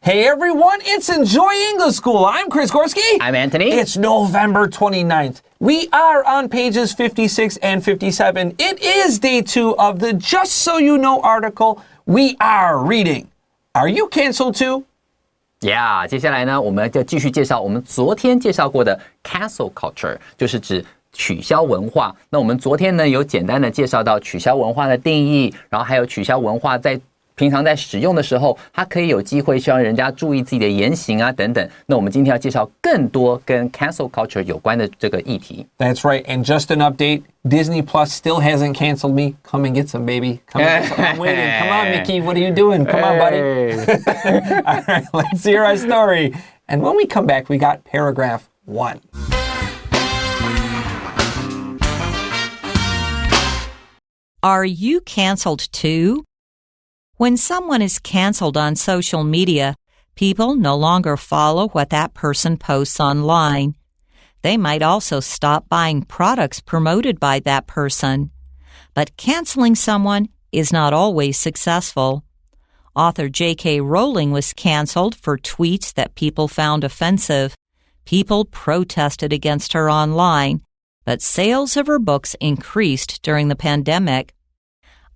Hey everyone, it's Enjoy English School. I'm Chris Gorski. I'm Antony. It's November 29th. We are on pages 56 and 57. It is day 2 of the Just So You Know article. We are reading. Are you canceled too? Yeah, 接下来呢，我们就继续介绍我们昨天介绍过的 cancel culture， 就是指取消文化。那我们昨天呢，有简单的介绍到取消文化的定义，然后还有取消文化平常在使用的时候，它可以有机会希望人家注意自己的言行啊等等。那我们今天要介绍更多跟 cancel culture 有关的这个议题。That's right. And just an update, Disney Plus still hasn't canceled me. Come and get some, baby. Come and get some. I'm waiting. Come on, Mickey. What are you doing? Come on, buddy. All right, let's hear our story. And when we come back, we got paragraph 1. Are you canceled too? When someone is canceled on social media, people no longer follow what that person posts online. They might also stop buying products promoted by that person. But canceling someone is not always successful. Author J.K. Rowling was canceled for tweets that people found offensive. People protested against her online, but sales of her books increased during the pandemic.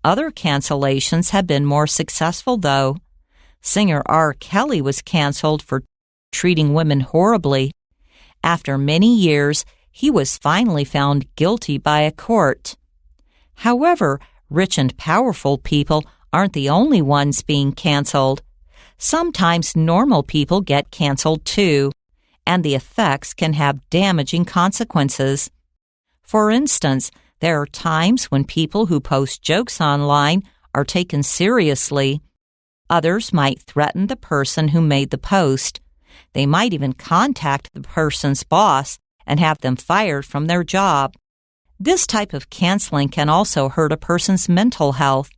Other cancellations have been more successful, though. Singer R. Kelly was canceled for treating women horribly. After many years, he was finally found guilty by a court. However, rich and powerful people aren't the only ones being canceled. Sometimes normal people get canceled too, and the effects can have damaging consequences. For instance, there are times when people who post jokes online are taken seriously. Others might threaten the person who made the post. They might even contact the person's boss and have them fired from their job. This type of canceling can also hurt a person's mental health.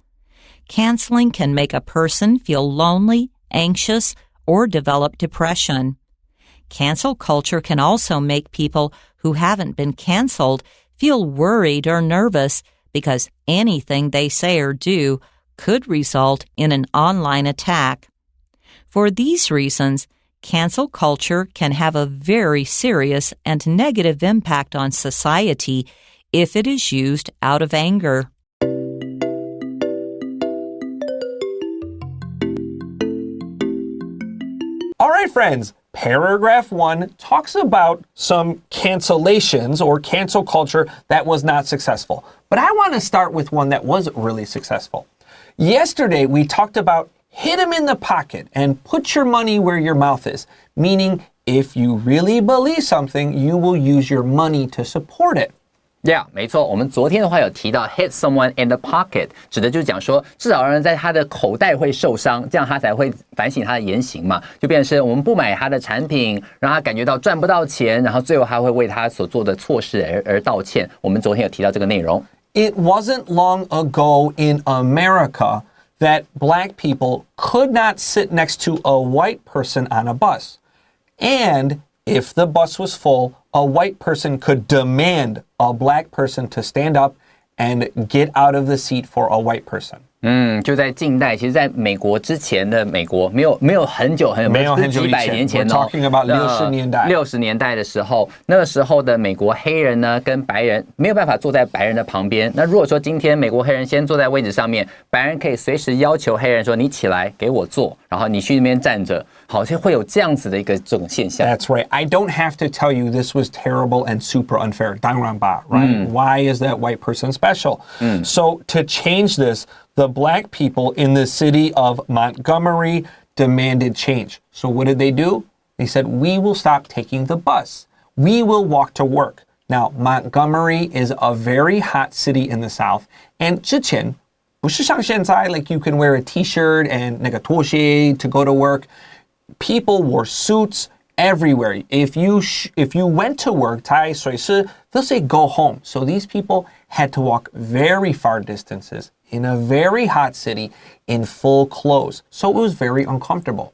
Canceling can make a person feel lonely, anxious, or develop depression. Cancel culture can also make people who haven't been canceled feel worried or nervous because anything they say or do could result in an online attack. For these reasons, cancel culture can have a very serious and negative impact on society if it is used out of anger. All right, friends. Paragraph 1 talks about some cancellations or cancel culture that was not successful. But I want to start with one that was really successful. Yesterday, we talked about hit 'em in the pocket and put your money where your mouth is, meaning if you really believe something, you will use your money to support it. Yeah, 没错，我们昨天的话有提到 hit someone in the pocket， 指的就是讲说至少让人在他的口袋会受伤，这样他才会反省他的言行嘛，就变成是我们不买他的产品，让他感觉到赚不到钱，然后最后还会为他所做的错事而道歉。我们昨天有提到这个内容。It wasn't long ago in America that black people could not sit next to a white person on a bus. And if the bus was full, a white person could demand a black person to stand up and get out of the seat for a white person. 就在近代，其实在美国之前的美国没有很久几百年前哦 We're talking about 60年代60年代的时候，那个时候的美国黑人呢跟白人没有办法坐在白人的旁边。那如果说今天美国黑人先坐在位置上面，白人可以随时要求黑人说你起来给我坐，然后你去那边站着，好像会有这样子的一个这种现象。That's right. I don't have to tell you this was terrible and super unfair. 当然吧 right? Why is that white person special? So to change this, the black people in the city of Montgomery demanded change. So what did they do? They said, we will stop taking the bus. We will walk to work. Now, Montgomery is a very hot city in the South. And 之前不是像现在 like you can wear a t-shirt and 那个拖鞋 to go to work. People wore suits everywhere. If you went to work, 在水师, they'll say go home. So these people had to walk very far distances in a very hot city in full clothes. So it was very uncomfortable.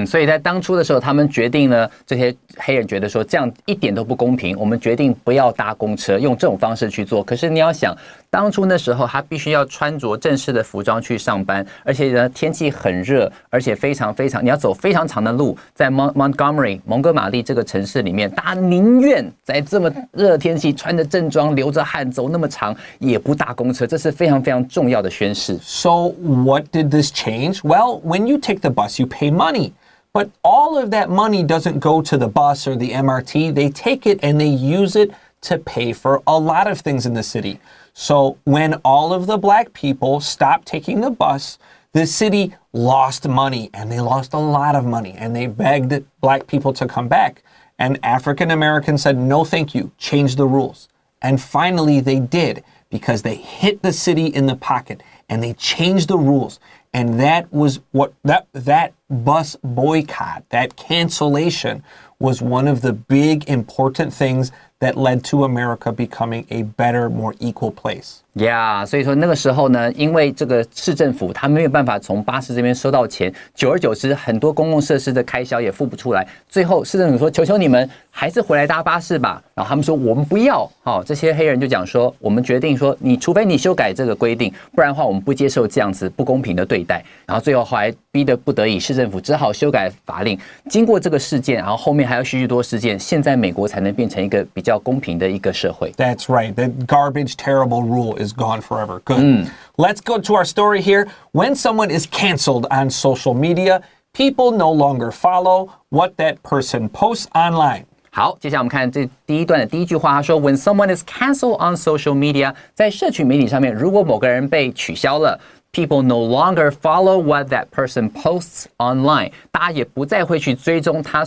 所以在当初的时候，他们决定呢，这些黑人觉得说这样一点都不公平，我们决定不要搭公车，用这种方式去做。可是你要想，当初那时候他必须要穿着正式的服装去上班，而且呢天气很热，而且非常你要走非常长的路，在 Montgomery 蒙哥马利这个城市里面，大家宁愿在这么热的天气穿着正装，流着汗走那么长，也不搭公车，这是非常非常重要的宣誓。So what did this change? Well, when you take the bus, you pay money. But all of that money doesn't go to the bus or the MRT. They take it and they use it to pay for a lot of things in the city. So when all of the black people stopped taking the bus, the city lost money, and they lost a lot of money, and they begged black people to come back. And African Americans said, no, thank you, change the rules. And finally they did, because they hit the city in the pocket and they changed the rules. And that was what that bus boycott, that cancellation, was one of the big important things that led to America becoming a better, more equal place. Yeah, 所以说那个时候呢，因为这个市政府他没有办法从巴士这边收到钱，久而久之，很多公共设施的开销也付不出来。最后市政府说：“求求你们，还是回来搭巴士吧。”然后他们说：“我们不要。”好，这些黑人就讲说：“我们决定说，你除非你修改这个规定，不然的话，我们不接受这样子不公平的对待。”然后最后后来逼得不得已，市政府只好修改法令。经过这个事件，然后后面还有许多事件，现在美国才能变成一个比较公平的一个社会。That's right. The garbage, terrible rule is gone forever. Good. Let's go to our story here. When someone is canceled on social media, people no longer follow what that person posts online. 好，接下来我们看这第一段的第一句话，他说 When someone is canceled on social media， 在社群媒体上面，如果某个人被取消了，people no longer follow what that person posts online， 大家也不再会去追踪他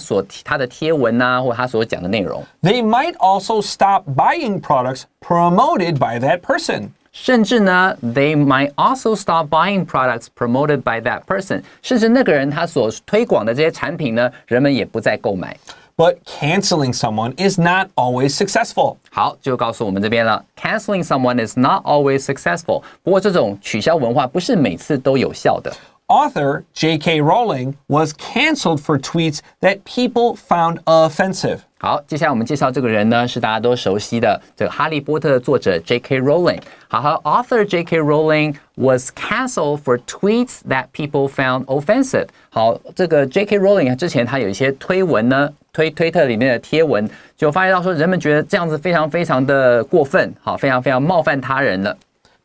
的贴文啊，或他所讲的内容。They might also stop buying products promoted by that person. 甚至呢 they might also stop buying products promoted by that person， 甚至那个人他所推广的这些产品呢，人们也不再购买。But canceling someone is not always successful. 好，就告诉我们这边了 ，canceling someone is not always successful。不过这种取消文化不是每次都有效的。Author J.K. Rowling was canceled for tweets that people found offensive. 好，接下来我们介绍这个人呢，是大家都熟悉的这个《哈利波特》的作者 J.K. Rowling。好 ，Author J.K. Rowling was canceled for tweets that people found offensive。好，这个 J.K. Rowling 之前他有一些推文呢，推特里面的贴文，就发现到说人们觉得这样子非常非常的过分，好，非常非常冒犯他人了。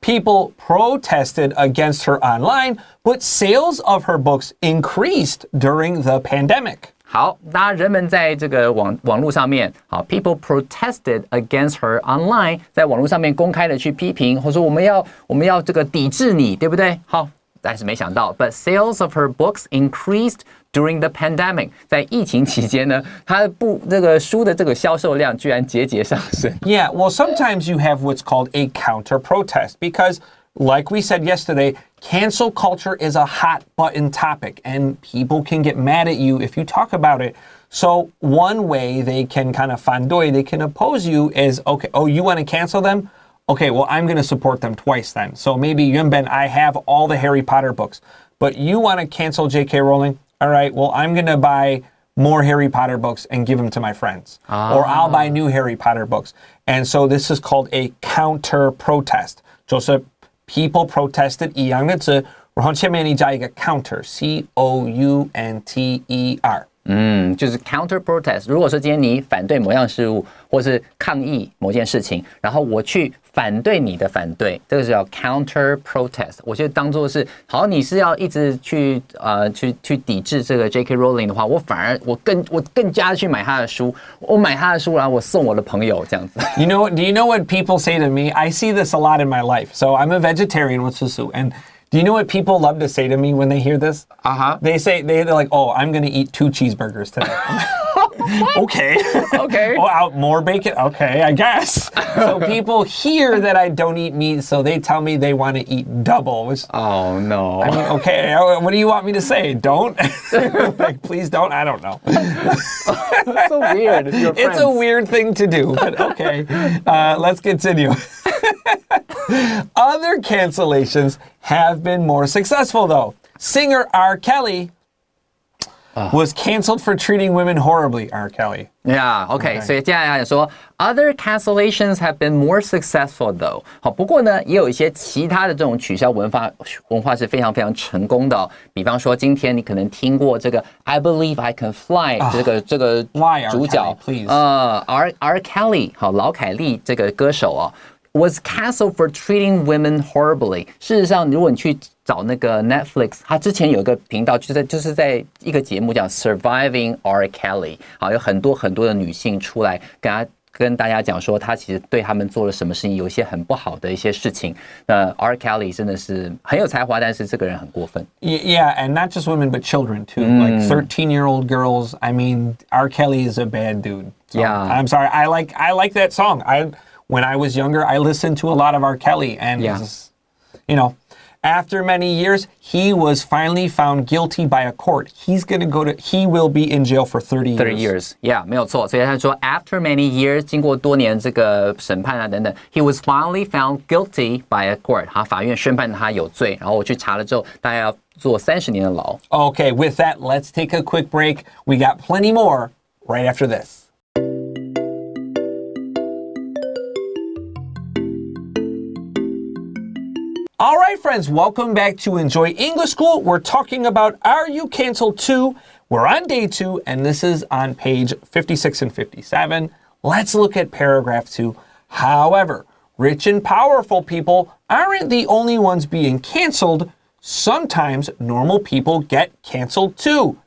People protested against her online, but sales of her books increased during the pandemic. 好，大家人们在这个网络上面，好 ，people protested against her online， 在网络上面公开的去批评，或者说我们要这个抵制你，对不对？好，但是没想到 ，but sales of her books increased during the pandemic， 在疫情期间呢，她这个书的这个销售量居然节节上升。Yeah, well, sometimes you have what's called a counter protest because, like we said yesterday, cancel culture is a hot button topic and people can get mad at you if you talk about it. So one way they can kind of fandoy, they can oppose you is, okay, oh, you want to cancel them? Okay, well, I'm going to support them twice then. So maybe Yunben, I have all the Harry Potter books, but you want to cancel J.K. Rowling? All right, well, I'm going to buy more Harry Potter books and give them to my friends. Or I'll buy new Harry Potter books. And so this is called a counter protest. 就是people protested 一样的字，然后前面你加一个 counter, C-O-U-N-T-E-R. 就是 counter protest。如果说今天你反对某样事物，或是抗议某件事情，然后我去反对你的反对，这个是叫 counter protest。我就当做是，好，你是要一直去抵制这个 J.K. Rowling 的话，我反而我更加去买他的书，我买他的书，然后我送我的朋友这样子。Do you know what people say to me? I see this a lot in my life. So I'm a vegetarian with Susu, and do you know what people love to say to me when they hear this? They're like, oh, I'm going to eat 2 cheeseburgers today. Okay. Oh, more bacon? Okay, I guess. So people hear that I don't eat meat, so they tell me they want to eat double. Which, oh, no. I mean, okay, what do you want me to say? Don't? Like, please don't? I don't know. That's so weird. It's a weird thing to do, but okay. Let's continue. Other cancellations have been more successful, though. Singer R. Kelly was canceled for treating women horribly, R. Kelly. Yeah, OK. 所以接下来说 ，Other cancellations have been more successful though. 好，不过呢，也有一些其他的这种取消文化是非常非常成功的哦。比方说，今天你可能听过这个 "I Believe I Can Fly" 这个主角，R. Kelly 好，劳凯利这个歌手哦。Was canceled for treating women horribly. 事实上，如果你去找那个 Netflix， 它之前有一个频道，就是在一个节目叫 Surviving R. Kelly， 好，有很多的女性出来跟大家讲说，他其实对他们做了什么事情，有一些很不好的一些事情。那 R. Kelly 真的是很有才华，但是这个人很过分。Yeah, and not just women, but children too. Like 13-year-old girls. I mean, R. Kelly is a bad dude. So, Yeah. I'm sorry. I like that song. When I was younger, I listened to a lot of R. Kelly, and after many years, he was finally found guilty by a court. He will be in jail for 30 years. 30 years, yeah, 没有错。所以他说 ，after many years， 经过多年这个审判啊等等 ，he was finally found guilty by a court。好，法院宣判他有罪。然后我去查了之后，大概要坐30年的牢。Okay, with that, let's take a quick break. We got plenty more right after this. All right, friends, welcome back to Enjoy English School. We're talking about Are You Canceled Too? We're on day 2, and this is on page 56 and 57. Let's look at paragraph 2. However, rich and powerful people aren't the only ones being canceled. Sometimes normal people get canceled too.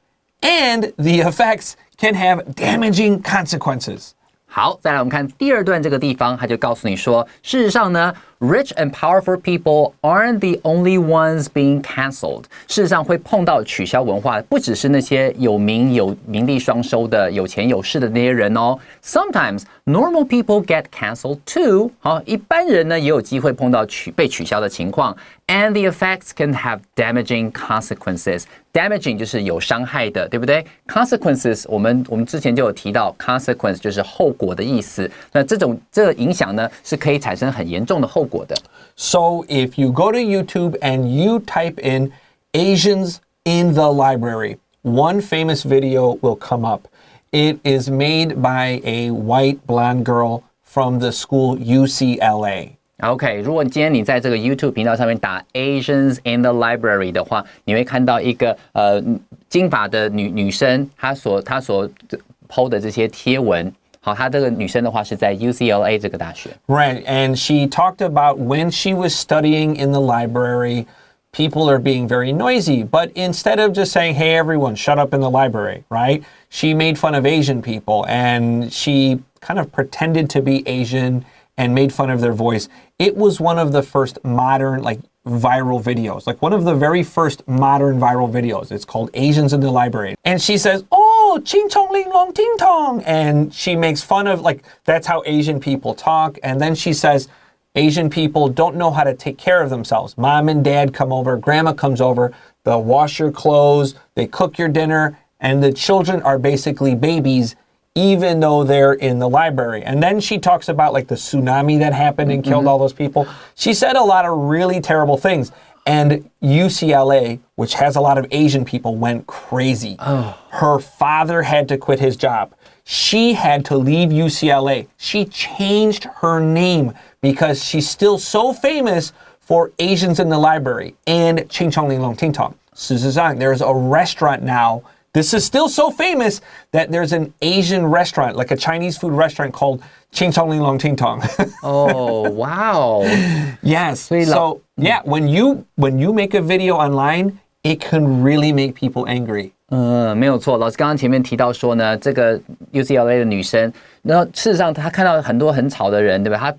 And the effects can have damaging consequences. 好，再来我们看第二段这个地方，他就告诉你说，事实上呢 ，rich and powerful people aren't the only ones being cancelled。事实上会碰到取消文化，不只是那些有名利双收的、有钱有势的那些人哦。Sometimes normal people get cancelled too。好，一般人呢也有机会碰到被取消的情况。And the effects can have damaging consequences. Damaging 就是有伤害的，对不对 ？Consequences 我们之前就有提到 ，consequence 就是后果的意思。那这个影响呢，是可以产生很严重的后果的。So if you go to YouTube and you type in Asians in the library, one famous video will come up. It is made by a white blonde girl from the school UCLA.OK， 如果今天你在这个 YouTube 频道上面打 Asians in the Library 的话，你会看到一个金发的女生，她所 PO 的这些贴文。好，她这个女生的话是在 UCLA 这个大学。Right, and she talked about when she was studying in the library, people are being very noisy. But instead of just saying, hey, everyone, shut up in the library, right? She made fun of Asian people, and she kind of pretended to be Asian.And made fun of their voice. It was one of the first modern, viral videos. One of the very first modern viral videos. It's called Asians in the Library. And she says, oh, ching chong ling long ting tong. And she makes fun of, that's how Asian people talk. And then she says, Asian people don't know how to take care of themselves. Mom and dad come over, grandma comes over, they'll wash your clothes, they cook your dinner, and the children are basically babies.Even though they're in the library. And then she talks about the tsunami that happened and killed all those people. She said a lot of really terrible things. And UCLA, which has a lot of Asian people, went crazy. Her father had to quit his job. She had to leave UCLA. She changed her name because she's still so famous for Asians in the library and Ching Chong Ling Long Ting Tong. 事实上, there's a restaurant now.This is still so famous that there's an Asian restaurant, like a Chinese food restaurant called Ching Chong Ling Long Ting Tong. Oh, wow. Yes. So, yeah, when you make a video online, it can really make people angry. 没有错。老师刚刚前面提到说呢，这个 UCLA 的女生，然后事实上她看到很多很吵的人，对吧？她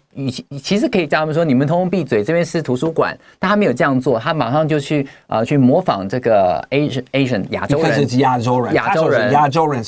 其实可以叫他们说，你们通通闭嘴，这边是图书馆。但她没有这样做，她马上就去模仿这个 Asian 亚洲人，亚洲人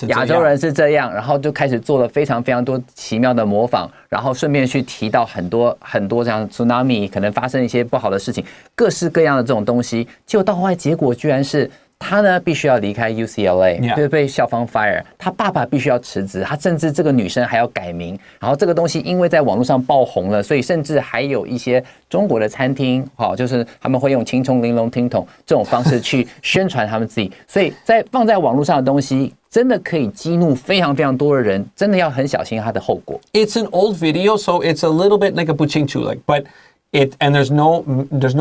是这样，然后就开始做了非常非常多奇妙的模仿，然后顺便去提到很多这样 tsunami 可能发生一些不好的事情，各式各样的这种东西，结果到后来结果居然是他呢必须要离开 UCLA， 就被校方 fire。他爸爸必须要辞职，他甚至这个女生还要改名。然后这个东西因为在网络上爆红了，所以甚至还有一些中国的餐厅，就是他们会用青葱玲珑听筒这种方式去宣传他们自己。所以放在网络上的东西，真的可以激怒非常非常多的人，真的要很小心它的后果。It's an old video, so it's a little bit like a buchingchu, but and there's no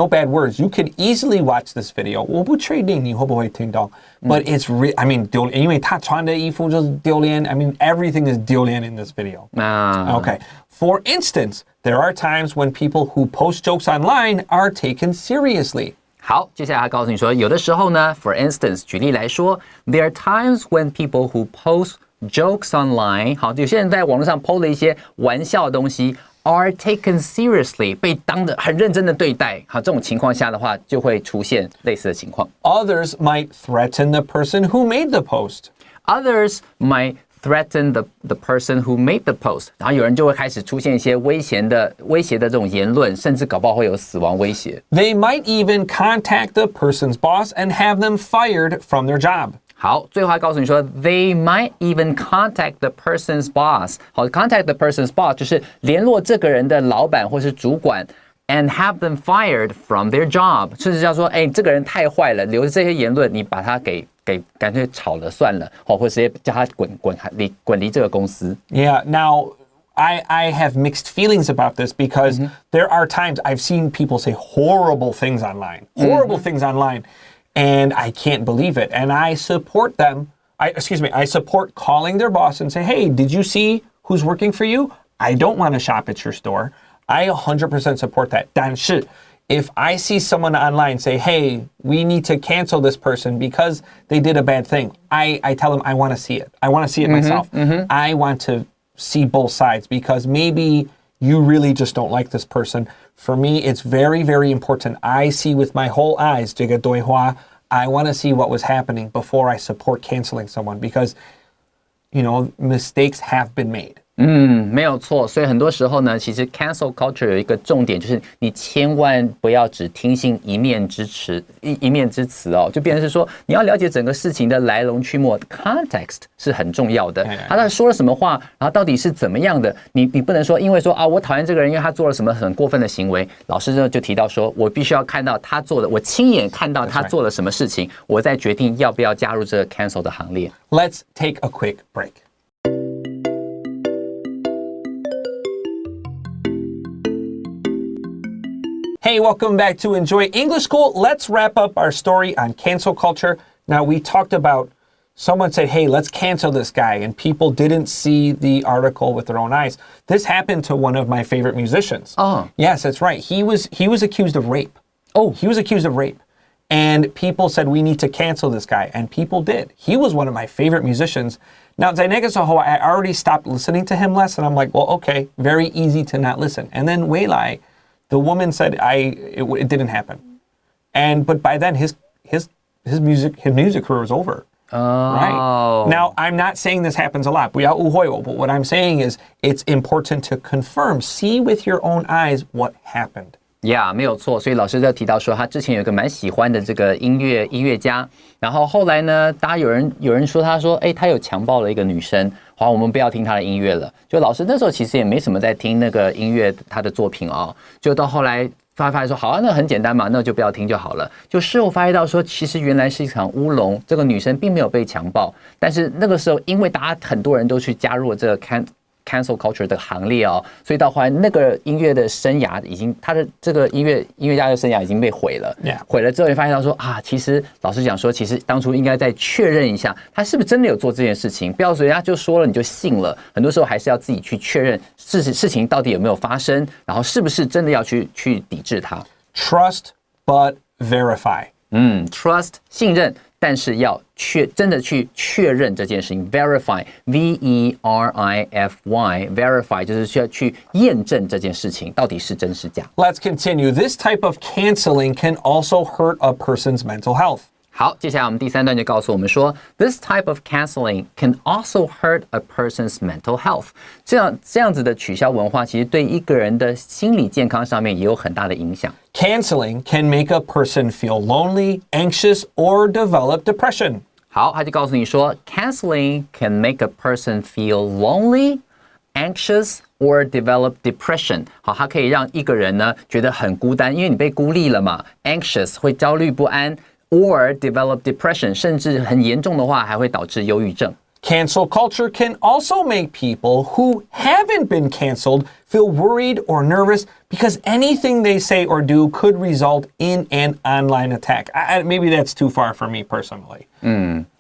bad words. You could easily watch this video. 我不确定你会不会听到 but it's I mean 丢脸，因为他穿的衣服就是丢脸。I mean everything is 丢脸 in this video. Okay. For instance, there are times when people who post jokes online are taken seriously. 好，接下来他告诉你说，有的时候呢 ，for instance， 举例来说 ，there are times when people who post jokes online， 好，有些人在网络上 po 了一些玩笑的东西 ，are taken seriously， 被当得很认真的对待。好，这种情况下的话，就会出现类似的情况。Others might threaten the person who made the post. Others might threaten the person who made the post， 然后有人就会开始出现一些威胁的这种言论，甚至搞不好会有死亡威胁。They might even contact the person's boss and have them fired from their job. 好，最后还告诉你说 ，they might even contact the person's boss。好 ，contact the person's boss 就是联络这个人的老板或是主管 ，and have them fired from their job。甚至叫说，这个人太坏了，留着这些言论，你把他给干脆炒了算了，或直接叫他滚离这个公司。Yeah. Now, I have mixed feelings about this because there are times I've seen people say horrible things online, and I can't believe it. And I support them. I support calling their boss and say, hey, did you see who's working for you? I don't want to shop at your store. I 100% support that. 但是 if I see someone online say, hey, we need to cancel this person because they did a bad thing, I tell them I want to see it. I want to see it myself. I want to see both sides because maybe you really just don't like this person. For me, it's very, very important. I see with my whole eyes, 这个对话, I want to see what was happening before I support canceling someone because, mistakes have been made. 没有错，所以很多时候呢，其实 cancel culture 有一个重点，就是你千万不要只听信一面之词哦，就变成是说你要了解整个事情的来龙去脉 ，context 是很重要的。他到底说了什么话，然后到底是怎么样的？你不能说因为说啊，我讨厌这个人，因为他做了什么很过分的行为。老师呢就提到说，我必须要看到他做的，我亲眼看到他做了什么事情，我再决定要不要加入这个 cancel 的行列。Let's take a quick break. Hey, welcome back to Enjoy English School. Let's wrap up our story on cancel culture. Now, we talked about someone said, hey, let's cancel this guy, and people didn't see the article with their own eyes. This happened to one of my favorite musicians. Oh. Yes, that's right. He was accused of rape. Oh, he was accused of rape. And people said, we need to cancel this guy. And people did. He was one of my favorite musicians. Now, I already stopped listening to him less, and I'm like, well, okay, very easy to not listen. And then Weilai, the woman said it didn't happen, but by then his music career was over. Oh. Right. Now I'm not saying this happens a lot, 不要误会我, but what I'm saying is it's important to confirm, see with your own eyes what happened. Yeah, 没有错。所以老师就提到说，他之前有一个蛮喜欢的这个音乐家，然后后来呢，大家有人说他说，他有强暴了一个女生，好，我们不要听他的音乐了。就老师那时候其实也没什么在听那个音乐他的作品哦，就到后来发现说，好啊，那很简单嘛，那就不要听就好了。就事后发现到说，其实原来是一场乌龙，这个女生并没有被强暴，但是那个时候因为大家很多人都去加入了这个cancel culture 的行列哦，所以到后来那个音乐的生涯已经，他的这个音乐家的生涯已经被毁了。毁了之后，你发现到说啊，其实老师讲说，其实当初应该再确认一下，他是不是真的有做这件事情，不要人家就说了你就信了。很多时候还是要自己去确认事情到底有没有发生，然后是不是真的要去抵制它。Trust but verify. Trust 信任。但是要真的去确认这件事情 ，verify verify 就是要去验证这件事情到底是真是假。Let's continue. This type of canceling can also hurt a person's mental health. 好，接下来我们第三段就告诉我们说 ，This type of canceling can also hurt a person's mental health。这样子的取消文化，其实对一个人的心理健康上面也有很大的影响。Canceling can make a person feel lonely, anxious, or develop depression. 好，他就告诉你说 ，canceling can make a person feel lonely, anxious, or develop depression。好，它可以让一个人呢觉得很孤单，因为你被孤立了嘛 ，anxious 会焦虑不安。Or develop depression， 甚至很严重的话，还会导致忧郁症。Cancel culture can also make people who haven't been canceled feel worried or nervous because anything they say or do could result in an online attack. Maybe that's too far for me personally.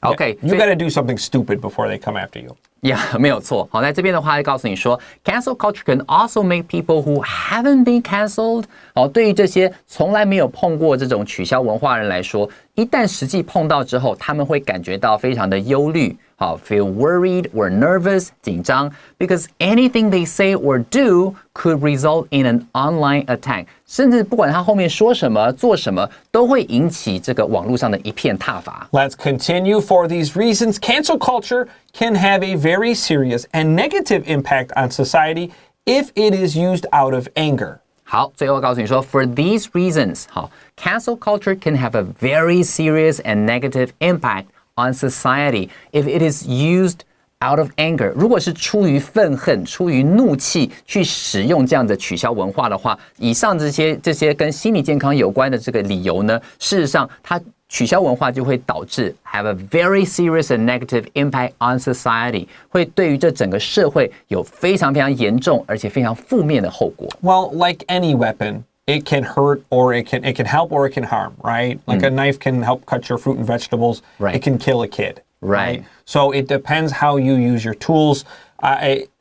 OK， you got to do something stupid before they come after you. Yeah， 没有错。好，在这边的话，会告诉你说 ，cancel culture can also make people who haven't been cancelled。好，对于这些从来没有碰过这种取消文化人来说，一旦实际碰到之后，他们会感觉到非常的忧虑。好 ，feel worried or nervous， 紧张 ，because anything they say or do could result in an online attack。甚至不管他后面说什么、做什么，都会引起这个网络上的一片挞伐。Let's continue. For these reasons, cancel culture can have a very serious and negative impact on society if it is used out of anger. 好，最后告诉你说 ，for these reasons， 好 ，cancel culture can have a very serious and negative impact on society if it is used out of anger。如果是出于愤恨、出于怒气去使用这样的取消文化的话，以上这些跟心理健康有关的这个理由呢，事实上它取消文化就会导致 have a very serious and negative impact on society， 会对于这整个社会有非常非常严重而且非常负面的后果。Well, like any weapon, it can hurt or it can help or it can harm, right? Like a knife can help cut your fruit and vegetables. Right. It can kill a kid. Right. So it depends how you use your tools.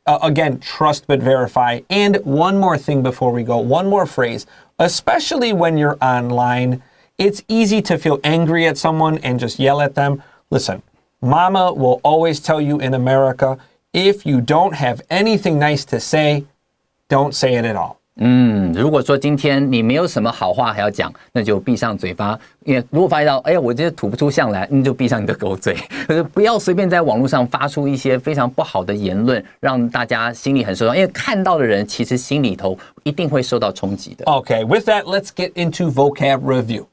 Again, trust but verify. And one more thing before we go, one more phrase, especially when you're online, it's easy to feel angry at someone and just yell at them. Listen, Mama will always tell you in America, if you don't have anything nice to say, don't say it at all. 如果说今天你没有什么好话还要讲，那就闭上嘴巴。因为如果发现到，哎呀，我这吐不出象来，你就闭上你的狗嘴。可是不要随便在网络上发出一些非常不好的言论，让大家心里很受伤。因为看到的人其实心里头一定会受到冲击的。Okay, with that, let's get into vocab review.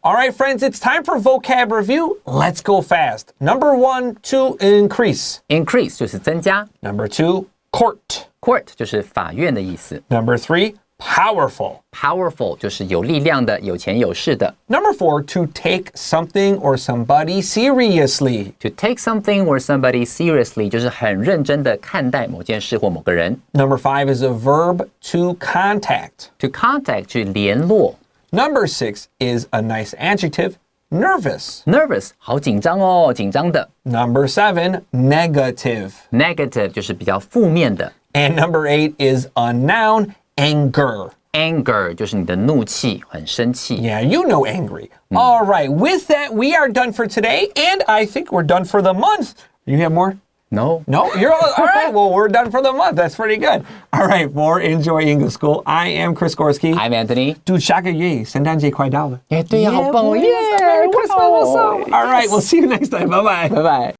All right, friends, it's time for vocab review. Let's go fast. Number 1, to increase. Increase 就是增加 Number 2, court.，court 就是法院的意思 Number 3, powerful. ，powerful 就是有力量的、有钱有势的。Number 4, to take something or somebody seriously. To take something or somebody seriously 就是很认真的看待某件事或某个人。Number 5 is a verb, to contact. To contact 去联络。Number 6 is a nice adjective, nervous. Nervous 好紧张哦，紧张的。Number 7, negative. Negative 就是比较负面的。And number 8 is a noun, anger. Anger 就是你的怒气，很生气。Yeah, you know angry. All right, with that, we are done for today, and I think we're done for the month. You have more? No. No? You're all right. Well, we're done for the month. That's pretty good. All right, for Enjoy English School, I am Chris Gorski. I'm Anthony. 祝下个月圣诞节快到了。对呀，好棒哦！ Merry Christmas. All right, we'll see you next time. Bye-bye. 拜拜。